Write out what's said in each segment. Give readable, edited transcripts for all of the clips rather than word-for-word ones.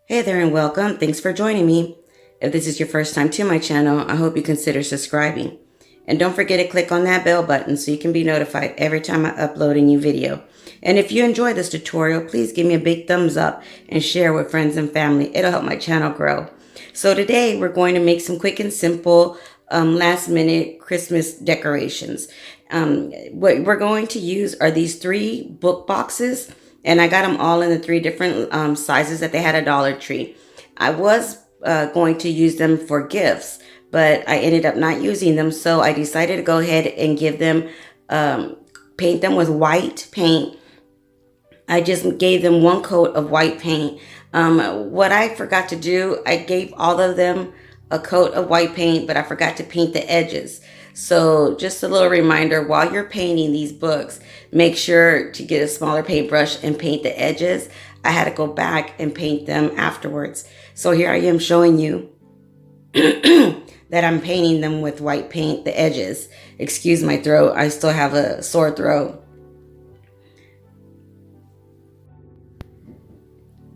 Hey there and welcome. Thanks for joining me. If this is your first time to my channel, I hope you consider subscribing. And don't forget to click on that bell button so you can be notified every time I upload a new video. And if you enjoy this tutorial, please give me a big thumbs up and share with friends and family. It'll help my channel grow. So today we're going to make some quick and simple last minute Christmas decorations. What we're going to use are these 3 book boxes. And I got them all in the 3 different sizes that they had at Dollar Tree. I was going to use them for gifts, but I ended up not using them. So I decided to go ahead and give them, paint them with white paint. I just gave them 1 coat of white paint. What I forgot to do, I gave all of them a coat of white paint, but I forgot to paint the edges. So just a little reminder, while you're painting these books, make sure to get a smaller paintbrush and paint the edges. I had to go back and paint them afterwards. So here I am showing you that I'm painting them with white paint, the edges. Excuse my throat, I still have a sore throat.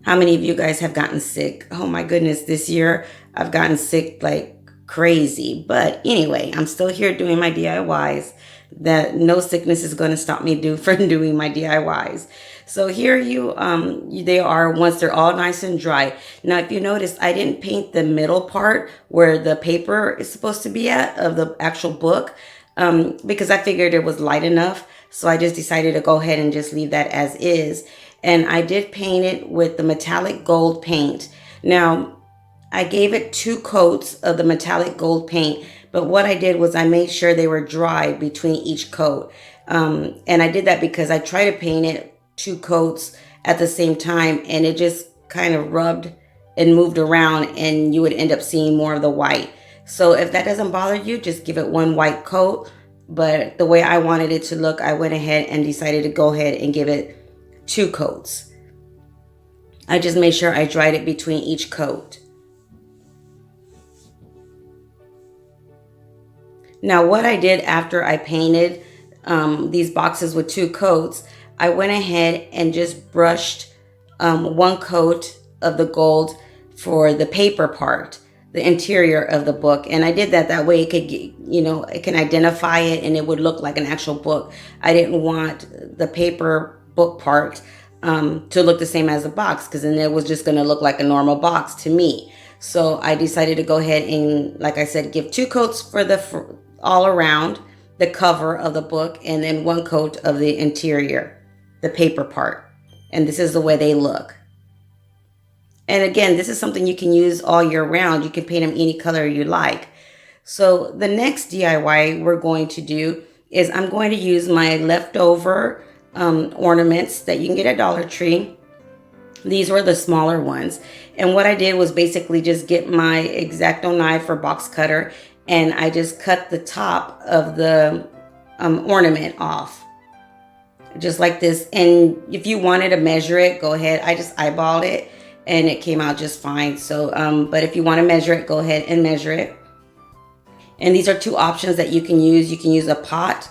How many of you guys have gotten sick? Oh my goodness, this year I've gotten sick like crazy. But anyway, I'm still here doing my DIYs. That no sickness is going to stop me from doing my DIYs. So here they are once they're all nice and dry. Now, if you notice, I didn't paint the middle part where the paper is supposed to be at of the actual book because I figured it was light enough. So I just decided to go ahead and just leave that as is. And I did paint it with the metallic gold paint. Now, I gave it 2 coats of the metallic gold paint, but what I did was I made sure they were dry between each coat. And I did that because I tried to paint it 2 coats at the same time, and it just kind of rubbed and moved around, and you would end up seeing more of the white. So if that doesn't bother you, just give it 1 white coat. But the way I wanted it to look, I went ahead and decided to go ahead and give it 2 coats. I just made sure I dried it between each coat. Now, what I did after I painted these boxes with 2 coats, I went ahead and just brushed 1 coat of the gold for the paper part, the interior of the book. And I did that way it could get, it can identify it and it would look like an actual book. I didn't want the paper book part to look the same as the box, because then it was just going to look like a normal box to me. So I decided to go ahead and, like I said, give 2 coats for the all around the cover of the book, and then 1 coat of the interior, the paper part. And this is the way they look. And again, this is something you can use all year round. You can paint them any color you like. So the next DIY we're going to do is I'm going to use my leftover ornaments that you can get at Dollar Tree. These were the smaller ones. And what I did was basically just get my X-Acto knife or box cutter, and I just cut the top of the ornament off. Just like this. And if you wanted to measure it, go ahead. I just eyeballed it and it came out just fine. So, but if you want to measure it, go ahead and measure it. And these are 2 options that you can use. You can use a pot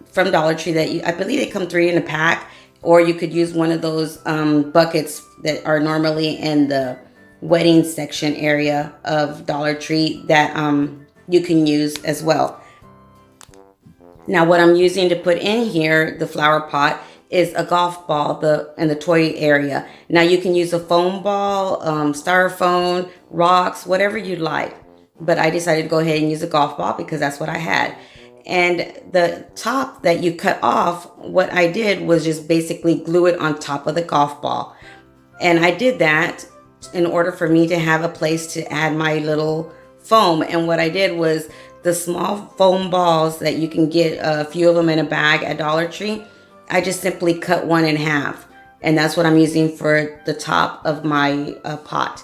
from Dollar Tree I believe they come 3 in a pack, or you could use one of those buckets that are normally in the wedding section area of Dollar Tree that you can use as well. Now, what I'm using to put in here, the flower pot, is a golf ball in the toy area. Now, you can use a foam ball, styrofoam, rocks, whatever you'd like. But I decided to go ahead and use a golf ball because that's what I had. And the top that you cut off, what I did was just basically glue it on top of the golf ball. And I did that in order for me to have a place to add my little foam. And what I did was the small foam balls that you can get a few of them in a bag at Dollar Tree, I just simply cut 1 in half. And that's what I'm using for the top of my pot.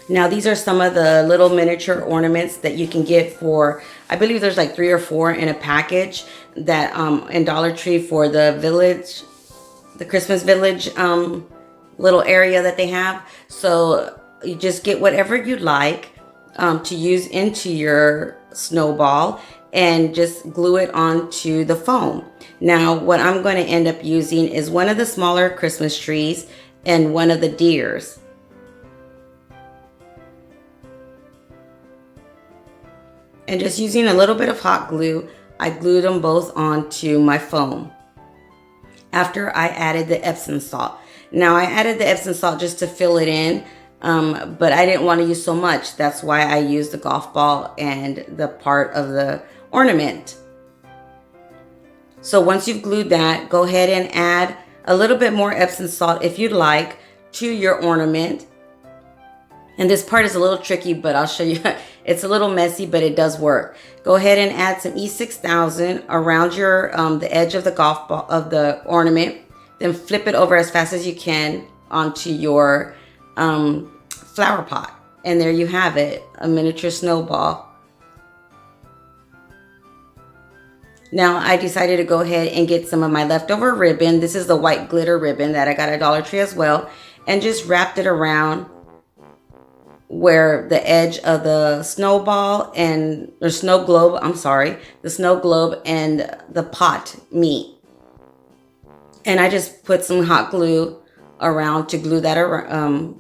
Now, these are some of the little miniature ornaments that you can get for, I believe there's like 3 or 4 in a package that in Dollar Tree for the village, the Christmas village little area that they have. So you just get whatever you'd like to use into your snowball and just glue it onto the foam. Now, what I'm going to end up using is one of the smaller Christmas trees and one of the deers. And just using a little bit of hot glue, I glued them both onto my foam after I added the Epsom salt. Now I added the Epsom salt just to fill it in, but I didn't want to use so much. That's why I used the golf ball and the part of the ornament. So once you've glued that, go ahead and add a little bit more Epsom salt if you'd like to your ornament. And this part is a little tricky, but I'll show you. It's a little messy, but it does work. Go ahead and add some E6000 around your the edge of the golf ball of the ornament. Then flip it over as fast as you can onto your flower pot. And there you have it, a miniature snowball. Now I decided to go ahead and get some of my leftover ribbon. This is the white glitter ribbon that I got at Dollar Tree as well. And just wrapped it around where the edge of the snowball and or snow globe, the snow globe and the pot meet. And I just put some hot glue around to glue that around,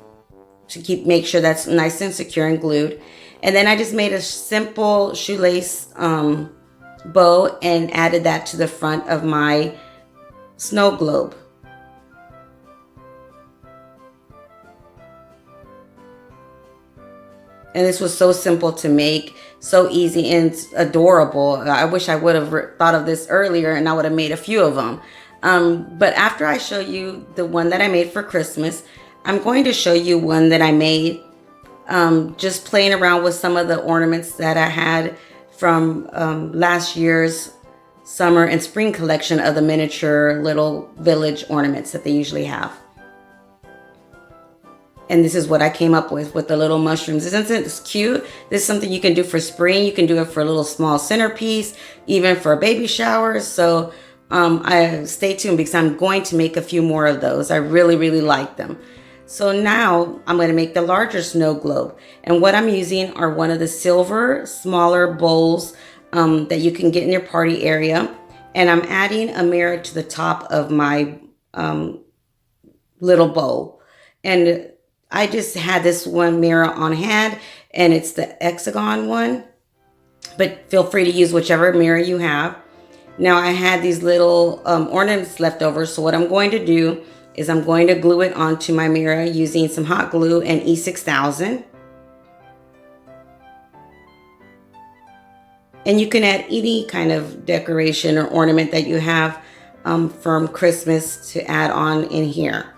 to make sure that's nice and secure and glued. And then I just made a simple shoelace bow and added that to the front of my snow globe. And this was so simple to make, so easy and adorable. I wish I would have thought of this earlier and I would have made a few of them. But after I show you the one that I made for Christmas, I'm going to show you one that I made just playing around with some of the ornaments that I had from last year's summer and spring collection of the miniature little village ornaments that they usually have. And this is what I came up with the little mushrooms. Isn't it cute? This is something you can do for spring. You can do it for a little small centerpiece, even for a baby shower. So I stay tuned because I'm going to make a few more of those. I really, really like them. So now I'm going to make the larger snow globe. And what I'm using are one of the silver, smaller bowls that you can get in your party area. And I'm adding a mirror to the top of my little bowl. And I just had this one mirror on hand, and it's the hexagon one, but feel free to use whichever mirror you have. Now I had these little ornaments left over, so what I'm going to do is I'm going to glue it onto my mirror using some hot glue and E6000. And you can add any kind of decoration or ornament that you have from Christmas to add on in here.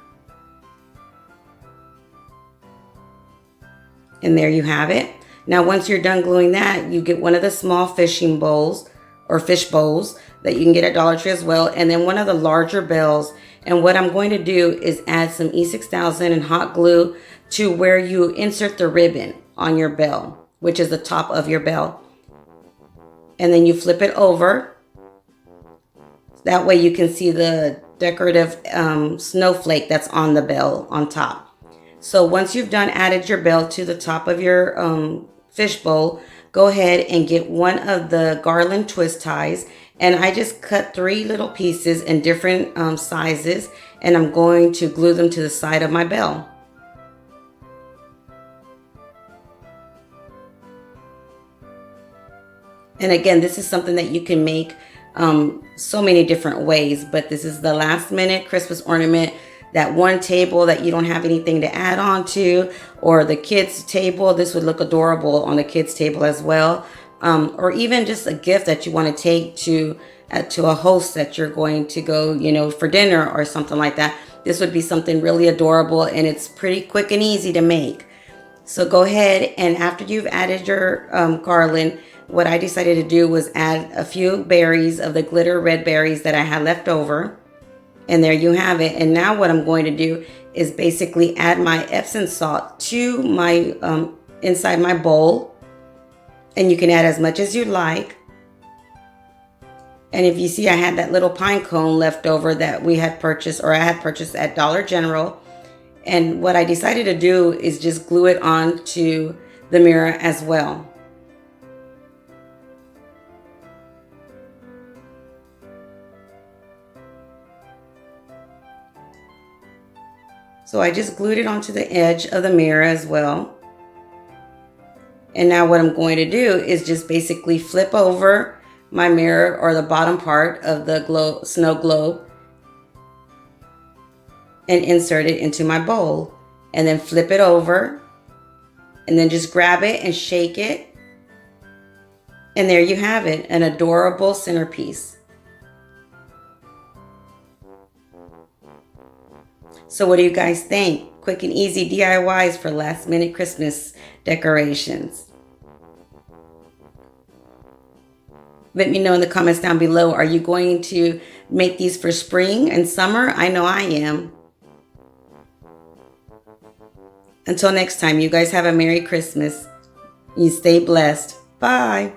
And there you have it. Now, once you're done gluing that, you get one of the small fishing bowls or fish bowls that you can get at Dollar Tree as well. And then one of the larger bells. And what I'm going to do is add some E6000 and hot glue to where you insert the ribbon on your bell, which is the top of your bell. And then you flip it over. That way you can see the decorative snowflake that's on the bell on top. So once you've added your bell to the top of your fish bowl, go ahead and get one of the garland twist ties. And I just cut 3 little pieces in different sizes, and I'm going to glue them to the side of my bell. And again, this is something that you can make so many different ways, but this is the last minute Christmas ornament. That one table that you don't have anything to add on to, or the kids' table. This would look adorable on the kids' table as well. Or even just a gift that you want to take to a host that you're going to go, for dinner or something like that. This would be something really adorable, and it's pretty quick and easy to make. So go ahead, and after you've added your garland, what I decided to do was add a few berries of the glitter red berries that I had left over. And there you have it. And now what I'm going to do is basically add my Epsom salt to my inside my bowl. And you can add as much as you like. And if you see, I had that little pine cone left over that we had purchased, or I had purchased at Dollar General. And what I decided to do is just glue it onto the mirror as well. So I just glued it onto the edge of the mirror as well. And now what I'm going to do is just basically flip over my mirror or the bottom part of the snow globe and insert it into my bowl. And then flip it over and then just grab it and shake it. And there you have it, an adorable centerpiece. So what do you guys think? Quick and easy DIYs for last minute Christmas decorations. Let me know in the comments down below. Are you going to make these for spring and summer? I know I am. Until next time, you guys have a Merry Christmas. You stay blessed. Bye.